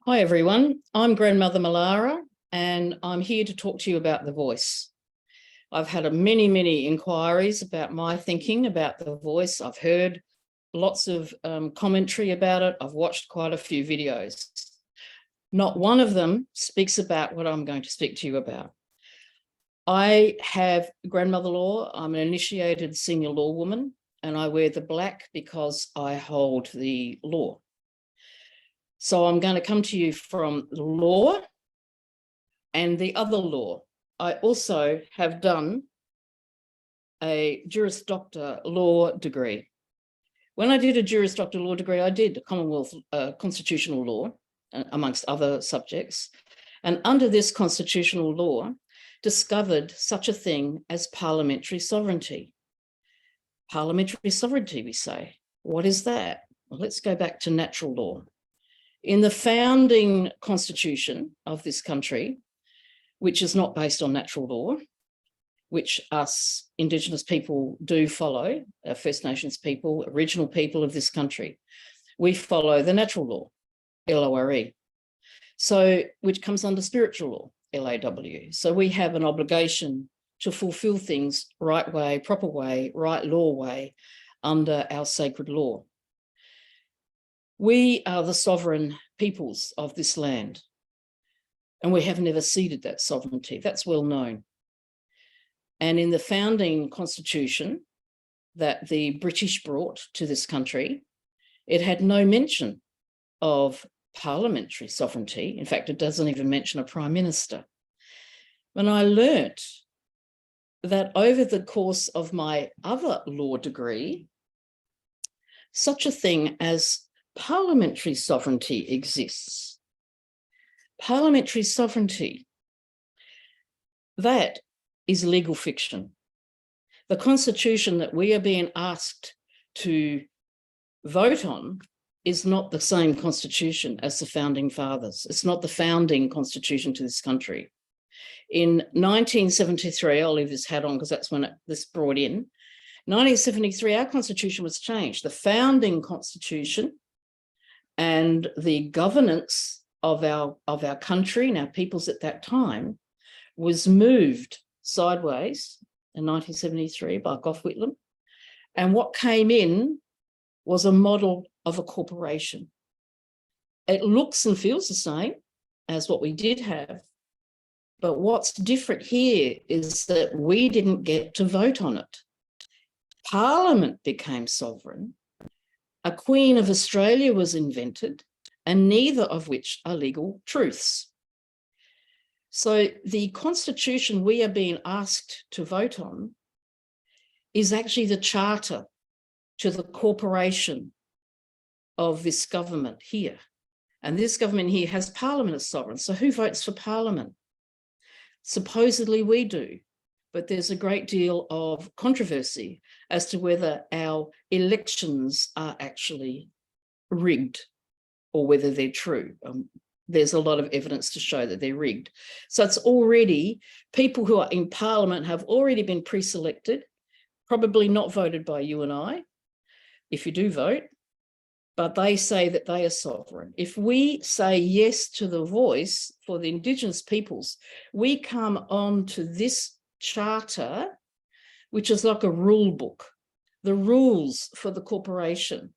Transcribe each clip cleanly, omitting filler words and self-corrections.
Hi everyone, I'm Grandmother Malara and I'm here to talk to you about the voice. I've had many inquiries about my thinking about the voice. I've heard lots of commentary about it. I've watched quite a few videos. Not one of them speaks about what I'm going to speak to you about. I have grandmother law. I'm an initiated senior law woman and I wear the black because I hold the law. So I'm going to come to you from the law and the other law. I also have done a Juris Doctor law degree. When I did a Juris Doctor law degree, I did Commonwealth constitutional law, amongst other subjects. And under this constitutional law, discovered such a thing as parliamentary sovereignty. Parliamentary sovereignty, we say. What is that? Well, let's go back to natural law. In the founding constitution of this country, which is not based on natural law, which us Indigenous people do follow, First Nations people, Aboriginal people of this country, we follow the natural law, LORE, so which comes under spiritual law, LAW. So we have an obligation to fulfill things right way, proper way, right law way under our sacred law. We are the sovereign peoples of this land, and we have never ceded that sovereignty. That's well known. And in the founding constitution that the British brought to this country, it had no mention of parliamentary sovereignty. In fact, it doesn't even mention a prime minister. When I learnt that over the course of my other law degree, such a thing as parliamentary sovereignty exists. Parliamentary sovereignty, that is legal fiction. The constitution that we are being asked to vote on is not the same constitution as the founding fathers. It's not the founding constitution to this country. In 1973, I'll leave this hat on because that's when this brought in. 1973, our constitution was changed. The founding constitution and the governance of our country and our peoples at that time was moved sideways in 1973 by Gough Whitlam. And what came in was a model of a corporation. It looks and feels the same as what we did have, but what's different here is that we didn't get to vote on it. Parliament became sovereign. A Queen of Australia was invented, and neither of which are legal truths. So the constitution we are being asked to vote on is actually the charter to the corporation of this government here. And this government here has Parliament as sovereign. So who votes for Parliament? Supposedly we do. But there's a great deal of controversy as to whether our elections are actually rigged or whether they're true. There's a lot of evidence to show that they're rigged. So it's already, people who are in Parliament have already been pre-selected, probably not voted by you and I, if you do vote, but they say that they are sovereign. If we say yes to the voice for the Indigenous peoples, we come on to this charter, which is like a rule book, the rules for the corporation.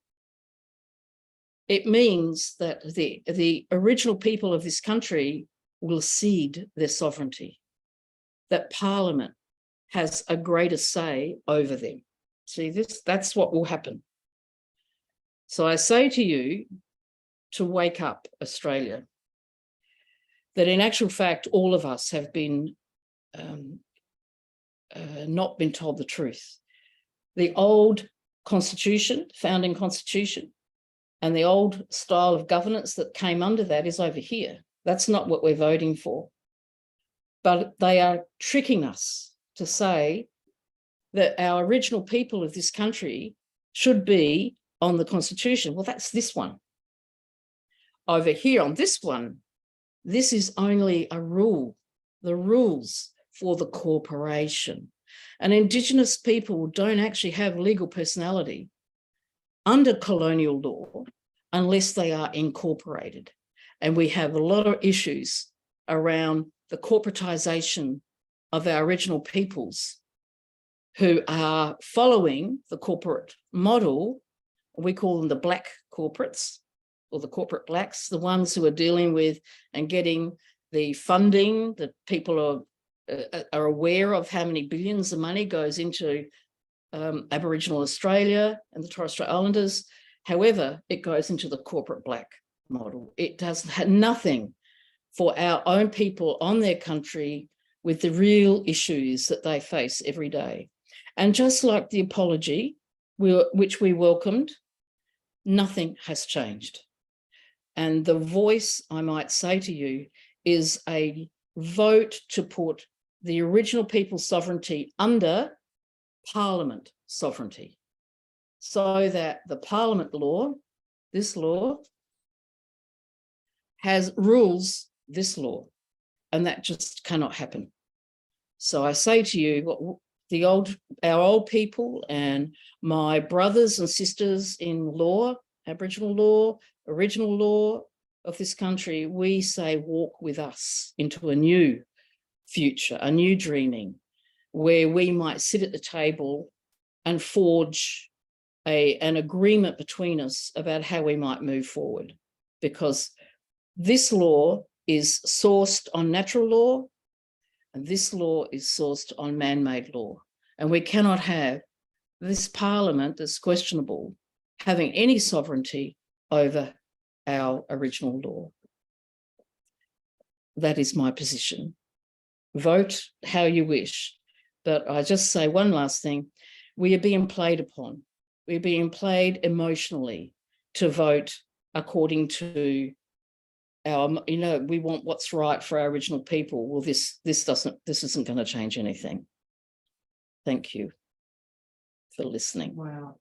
It means that the original people of this country will cede their sovereignty, that Parliament has a greater say over them. See, that's what will happen. So I say to you to wake up, Australia, that in actual fact, all of us have been not been told the truth. The old constitution, founding constitution, and the old style of governance that came under that is over here. That's not what we're voting for. But they are tricking us to say that our original people of this country should be on the constitution. Well, that's this one. Over here on this one, this is only a rule, the rules for the corporation. And Indigenous people don't actually have legal personality under colonial law unless they are incorporated. And we have a lot of issues around the corporatization of our original peoples who are following the corporate model. We call them the black corporates, or the corporate blacks, the ones who are dealing with and getting the funding that people are aware of how many billions of money goes into Aboriginal Australia and the Torres Strait Islanders. However, it goes into the corporate black model. It does nothing for our own people on their country with the real issues that they face every day. And just like the apology, which we welcomed, nothing has changed. And the voice, I might say to you, is a vote to put the original people's sovereignty under Parliament sovereignty, so that the Parliament law, this law, has rules this law, and that just cannot happen. So I say to you, our old people and my brothers and sisters in law, Aboriginal law, original law of this country, we say walk with us into a new future, a new dreaming, where we might sit at the table and forge an agreement between us about how we might move forward. Because this law is sourced on natural law, and this law is sourced on man-made law. And we cannot have this Parliament that's questionable having any sovereignty over our original law. That is my position. Vote how you wish. But I just say one last thing. We are being played upon. We're being played emotionally to vote according to our, we want what's right for our original people. Well, this isn't going to change anything. Thank you for listening. Wow.